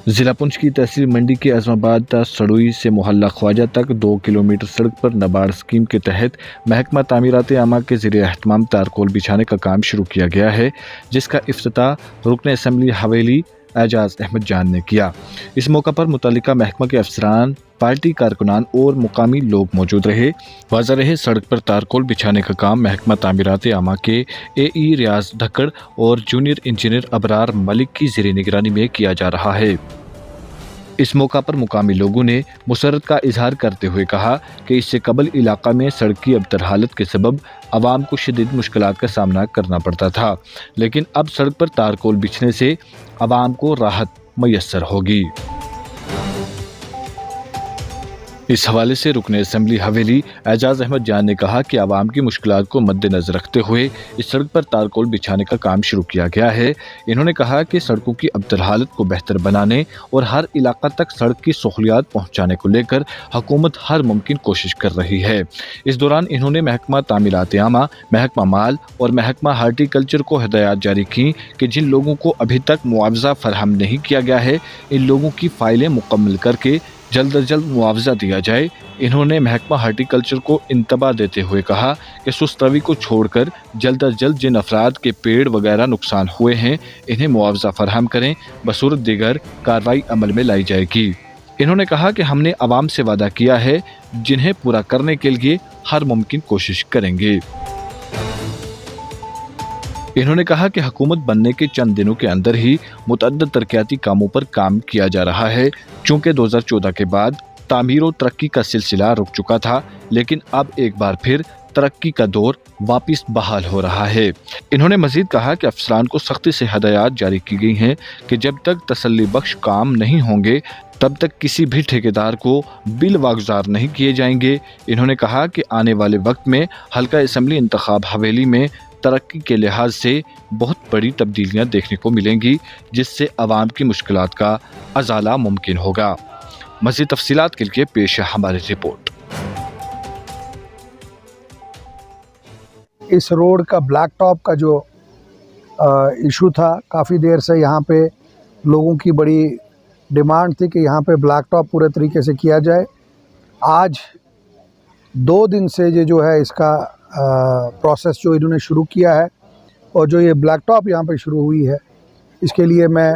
जिला पुंछ की तहसील मंडी के अजमाबाद सड़ुई से मोहल्ला ख्वाजा तक 2 किलोमीटर सड़क पर नाबार्ड स्कीम के तहत महकमा तामीरात आमा के ज़रिए एहतमाम तारकोल बिछाने का काम शुरू किया गया है, जिसका इफ्तिताह रुकन असम्बली हवेली एजाज अहमद जान ने किया। इस मौका पर मुतल्लिका महकमा के अफसरान, पार्टी कारकुनान और मुकामी लोग मौजूद रहे। वाज़ा रहे, सड़क पर तारकोल बिछाने का काम महकमा तामीरात आमा के AE रियाज धक्कड़ और जूनियर इंजीनियर अबरार मलिक की ज़ेरे निगरानी में किया जा रहा है। इस मौका पर मुकामी लोगों ने मुसरत का इजहार करते हुए कहा कि इससे कबल इलाका में सड़क की अबतर हालत के सबब आवाम को शदीद मुश्किलात का सामना करना पड़ता था, लेकिन अब सड़क पर तारकोल बिछने से आवाम को राहत मैसर होगी। इस हवाले से रुकन असम्बली हवेली एजाज अहमद जान ने कहा कि आवाम की मुश्किलात को मद्देनजर रखते हुए इस सड़क पर तारकोल बिछाने का काम शुरू किया गया है। इन्होंने कहा कि सड़कों की अबतर हालत को बेहतर बनाने और हर इलाका तक सड़क की सहूलियात पहुँचाने को लेकर हुकूमत हर मुमकिन कोशिश कर रही है। इस दौरान इन्होंने महकमा तामीरात आमा, महकमा माल और महकमा हार्टिकल्चर को हिदायत जारी की कि जिन लोगों को अभी तक मुआवजा फराहम नहीं किया गया है, इन लोगों की फाइलें मुकम्मल करके जल्द अज जल्द मुआवजा दिया जाए। इन्होंने महकमा हार्टिकल्चर को इंतबाह देते हुए कहा कि सुस्त रवि को छोड़कर जल्द अज जल्द जिन अफराद के पेड़ वगैरह नुकसान हुए हैं, इन्हें मुआवजा फराहम करें, बसूरत दीगर कार्रवाई अमल में लाई जाएगी। इन्होंने कहा कि हमने आवाम से वादा किया है, जिन्हें पूरा करने के लिए हर मुमकिन कोशिश करेंगे। इन्होंने कहा कि हुकूमत बनने के चंद दिनों के अंदर ही मुतअद्दिद तरक्याती कामों पर काम किया जा रहा है। चूँकि 2014 के बाद तामीर और तरक्की का सिलसिला रुक चुका था, लेकिन अब एक बार फिर तरक्की का दौर वापस बहाल हो रहा है। इन्होंने मजीद कहा कि अफसरान को सख्ती से हदायत जारी की गई हैं कि जब तक तसल्ली बख्श काम नहीं होंगे, तब तक किसी भी ठेकेदार को बिल वागुजार नहीं किए जाएंगे। इन्होंने कहा कि आने वाले वक्त में हल्का असम्बली इंतखाब हवेली में तरक्की के लिहाज से बहुत बड़ी तब्दीलियां देखने को मिलेंगी, जिससे आवाम की मुश्किलात का अजाला मुमकिन होगा। मज़ीद तफसीलात के लिए पेश है हमारी रिपोर्ट। इस रोड का ब्लैक टॉप का जो इशू था, काफ़ी देर से यहाँ पे लोगों की बड़ी डिमांड थी कि यहाँ पे ब्लैक टॉप पूरे तरीके से किया जाए। आज 2 दिन से ये जो है इसका प्रोसेस जो इन्होंने शुरू किया है और जो ये ब्लैक टॉप यहाँ पे शुरू हुई है, इसके लिए मैं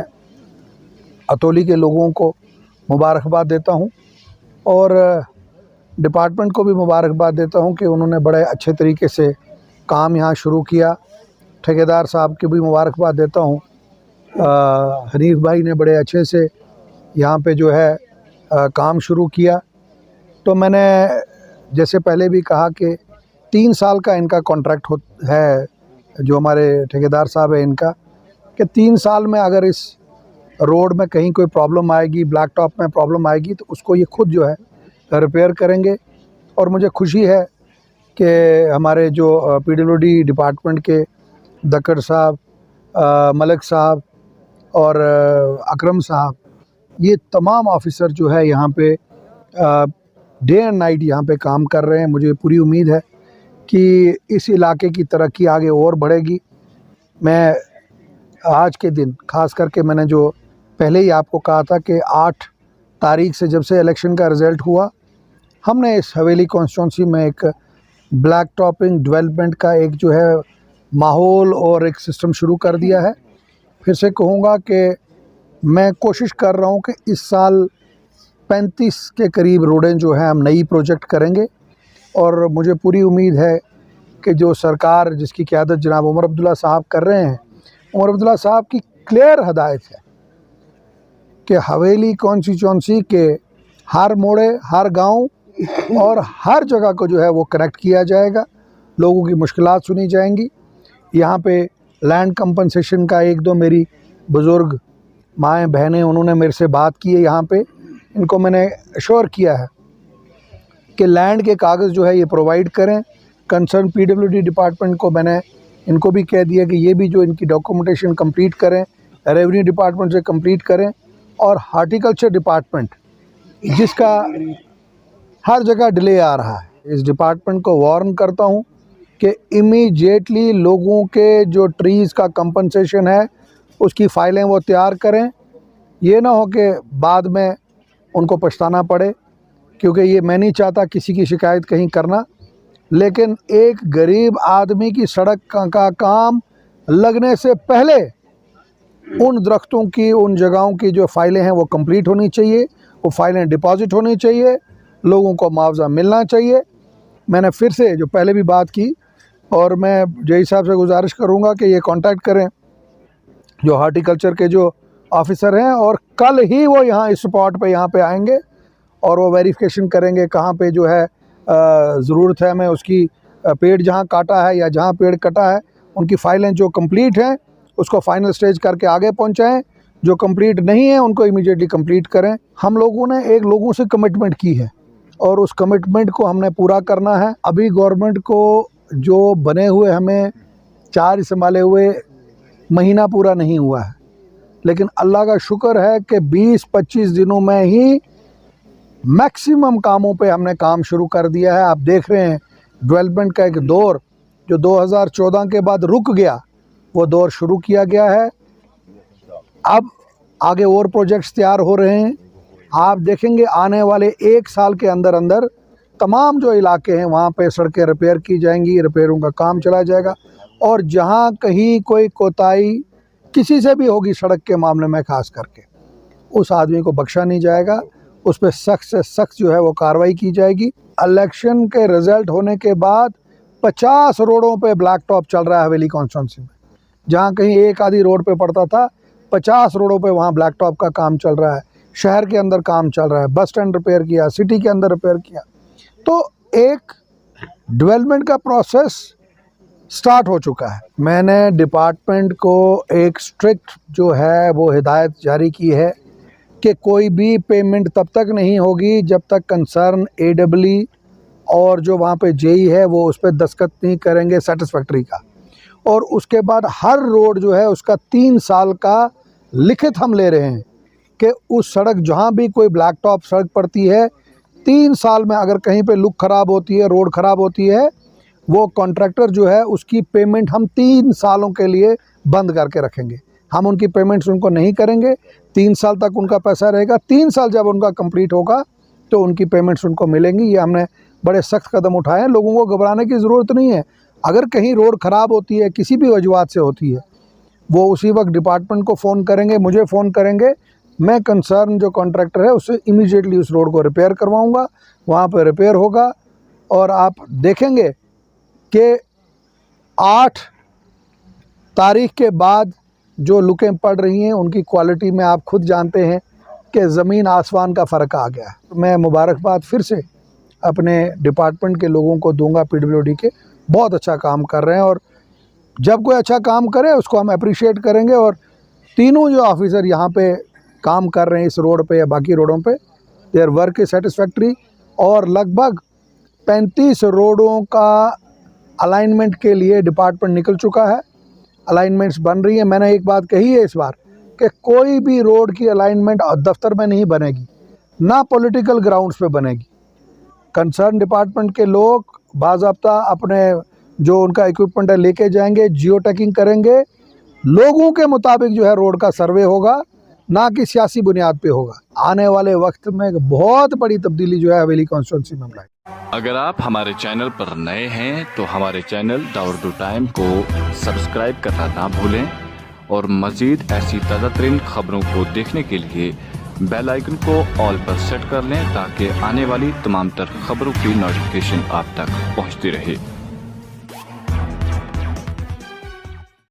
अतौली के लोगों को मुबारकबाद देता हूँ और डिपार्टमेंट को भी मुबारकबाद देता हूँ कि उन्होंने बड़े अच्छे तरीके से काम यहाँ शुरू किया। ठेकेदार साहब की भी मुबारकबाद देता हूँ। हनीफ भाई ने बड़े अच्छे से यहाँ पे जो है काम शुरू किया। तो मैंने जैसे पहले भी कहा कि 3 साल का इनका कॉन्ट्रैक्ट है, जो हमारे ठेकेदार साहब है इनका, कि 3 साल में अगर इस रोड में कहीं कोई प्रॉब्लम आएगी, ब्लैक टॉप में प्रॉब्लम आएगी, तो उसको ये खुद जो है रिपेयर करेंगे। और मुझे खुशी है कि हमारे जो PWD डिपार्टमेंट के धक्कड़ साहब, मलिक साहब और अकरम साहब, ये तमाम ऑफिसर जो है यहाँ पे डे एंड नाइट यहाँ पे काम कर रहे हैं। मुझे पूरी उम्मीद है कि इस इलाके की तरक्की आगे और बढ़ेगी। मैं आज के दिन ख़ास करके मैंने जो पहले ही आपको कहा था कि 8 तारीख से जब से इलेक्शन का रिज़ल्ट हुआ, हमने इस हवेली कॉन्स्टिट्यूंसी में एक ब्लैक टॉपिंग डेवलपमेंट का एक जो है माहौल और एक सिस्टम शुरू कर दिया है। फिर से कहूँगा कि मैं कोशिश कर रहा हूँ कि इस साल 35 के करीब रोडें जो हैं हम नई प्रोजेक्ट करेंगे और मुझे पूरी उम्मीद है कि जो सरकार जिसकी क़यादत जनाब उमर अब्दुल्ला साहब कर रहे हैं, उमर अब्दुल्ला साहब की क्लियर हदायत है कि हवेली कॉन्स्टिट्यूंसी के हर मोड़े, हर गांव और हर जगह को जो है वो कनेक्ट किया जाएगा। लोगों की मुश्किलात सुनी जाएंगी। यहाँ पे लैंड कंपनसेशन का 1-2 मेरी बुज़ुर्ग माएँ बहनें उन्होंने मेरे से बात की है। यहाँ पे इनको मैंने अश्योर किया है कि लैंड के कागज़ जो है ये प्रोवाइड करें। कंसर्न PWD डिपार्टमेंट को मैंने इनको भी कह दिया कि ये भी जो इनकी डॉक्यूमेंटेशन कंप्लीट करें, रेवेन्यू डिपार्टमेंट से कंप्लीट करें, और हार्टिकल्चर डिपार्टमेंट जिसका हर जगह डिले आ रहा है, इस डिपार्टमेंट को वार्न करता हूँ कि इमीडिएटली लोगों के जो ट्रीज़ का कंपनसेशन है उसकी फ़ाइलें वो तैयार करें ये ना हो कि बाद में उनको पछताना पड़े, क्योंकि ये मैं नहीं चाहता किसी की शिकायत कहीं करना, लेकिन एक गरीब आदमी की सड़क का काम लगने से पहले उन दरख्तों की, उन जगहों की जो फाइलें हैं वो कंप्लीट होनी चाहिए, वो फाइलें डिपॉजिट होनी चाहिए, लोगों को मुआवजा मिलना चाहिए। मैंने फिर से जो पहले भी बात की, और मैं जेई साहब से गुजारिश करूंगा कि ये कांटेक्ट करें जो हार्टिकल्चर के जो ऑफिसर हैं, और कल ही वो यहाँ इस स्पॉट पे यहाँ पे आएंगे और वो वेरिफिकेशन करेंगे कहाँ पे जो है ज़रूरत है हमें उसकी, पेड़ जहाँ काटा है या जहाँ पेड़ कटा है उनकी फ़ाइलें जो कंप्लीट हैं उसको फाइनल स्टेज करके आगे पहुँचाएँ, जो कंप्लीट नहीं है उनको इमीडिएटली कंप्लीट करें। हम लोगों ने एक लोगों से कमिटमेंट की है और उस कमिटमेंट को हमने पूरा करना है। अभी गवर्नमेंट को जो बने हुए हमें 4 संभाले हुए महीना पूरा नहीं हुआ है, लेकिन अल्लाह का शुक्र है कि 20-25 दिनों में ही मैक्सिमम कामों पे हमने काम शुरू कर दिया है। आप देख रहे हैं डेवलपमेंट का एक दौर जो 2014 के बाद रुक गया, वो दौर शुरू किया गया है। अब आगे और प्रोजेक्ट्स तैयार हो रहे हैं। आप देखेंगे आने वाले 1 साल के अंदर अंदर तमाम जो इलाके हैं वहाँ पे सड़कें रिपेयर की जाएंगी, रिपेयरों का काम चला जाएगा, और जहाँ कहीं कोई कोताही किसी से भी होगी सड़क के मामले में खास करके, उस आदमी को बख्शा नहीं जाएगा, उस पर सख्त से सख्त जो है वो कार्रवाई की जाएगी। इलेक्शन के रिज़ल्ट होने के बाद 50 रोडों पे ब्लैक टॉप चल रहा है हवेली कॉन्स्टिट्यूंसी में। जहाँ कहीं एक आधी रोड पे पड़ता था, 50 रोडों पे वहाँ ब्लैक टॉप का काम चल रहा है। शहर के अंदर काम चल रहा है, बस स्टैंड रिपेयर किया, सिटी के अंदर रिपेयर किया। तो एक डेवलपमेंट का प्रोसेस स्टार्ट हो चुका है। मैंने डिपार्टमेंट को एक स्ट्रिक्ट जो है वो हिदायत जारी की है कि कोई भी पेमेंट तब तक नहीं होगी जब तक कंसर्न AEE और जो वहाँ पे जेई है वो उस पर दस्तखत नहीं करेंगे सेटिस्फैक्ट्री का। और उसके बाद हर रोड जो है उसका 3 साल का लिखित हम ले रहे हैं कि उस सड़क जहाँ भी कोई ब्लैक टॉप सड़क पड़ती है, 3 साल में अगर कहीं पे लुक ख़राब होती है, रोड ख़राब होती है, वो कॉन्ट्रैक्टर जो है उसकी पेमेंट हम 3 सालों के लिए बंद करके रखेंगे। हम उनकी पेमेंट्स उनको नहीं करेंगे, 3 साल तक उनका पैसा रहेगा। 3 साल जब उनका कंप्लीट होगा तो उनकी पेमेंट्स उनको मिलेंगी। ये हमने बड़े सख्त कदम उठाए हैं। लोगों को घबराने की ज़रूरत नहीं है। अगर कहीं रोड ख़राब होती है, किसी भी वजूहत से होती है, वो उसी वक्त डिपार्टमेंट को फ़ोन करेंगे, मुझे फ़ोन करेंगे, मैं कंसर्न जो कॉन्ट्रैक्टर है उससे इमीडिएटली उस रोड को रिपेयर करवाऊँगा, वहाँ पर रिपेयर होगा। और आप देखेंगे कि 8 तारीख के बाद जो लुकें पड़ रही हैं उनकी क्वालिटी में आप खुद जानते हैं कि ज़मीन आसमान का फ़र्क आ गया है। मैं मुबारकबाद फिर से अपने डिपार्टमेंट के लोगों को दूंगा, PWD के, बहुत अच्छा काम कर रहे हैं। और जब कोई अच्छा काम करे उसको हम अप्रिशिएट करेंगे। और तीनों जो ऑफिसर यहाँ पे काम कर रहे हैं इस रोड पे या बाकी रोडों पे, देयर वर्क इज सेटिस्फैक्ट्री। और लगभग 35 रोडों का अलाइनमेंट के लिए डिपार्टमेंट निकल चुका है, अलाइनमेंट्स बन रही है। मैंने एक बात कही है इस बार कि कोई भी रोड की अलाइनमेंट दफ्तर में नहीं बनेगी, ना पॉलिटिकल ग्राउंड्स पे बनेगी। कंसर्न डिपार्टमेंट के लोग बाज़ाब्ता अपने जो उनका इक्विपमेंट है लेके जाएंगे, जियो टैगिंग करेंगे, लोगों के मुताबिक जो है रोड का सर्वे होगा, ना कि सियासी बुनियाद पे होगा। आने वाले वक्त में एक बहुत बड़ी तब्दीली जो है हवेली कॉन्स्टिट्यूंसी में लाएगी। अगर आप हमारे चैनल पर नए हैं तो हमारे चैनल द उर्दू टाइम को सब्सक्राइब करना ना भूलें, और मज़ीद ऐसी ताज़ा तरीन खबरों को देखने के लिए बेल आइकन को ऑल पर सेट कर लें ताकि आने वाली तमाम तर खबरों की नोटिफिकेशन आप तक पहुंचती रहे।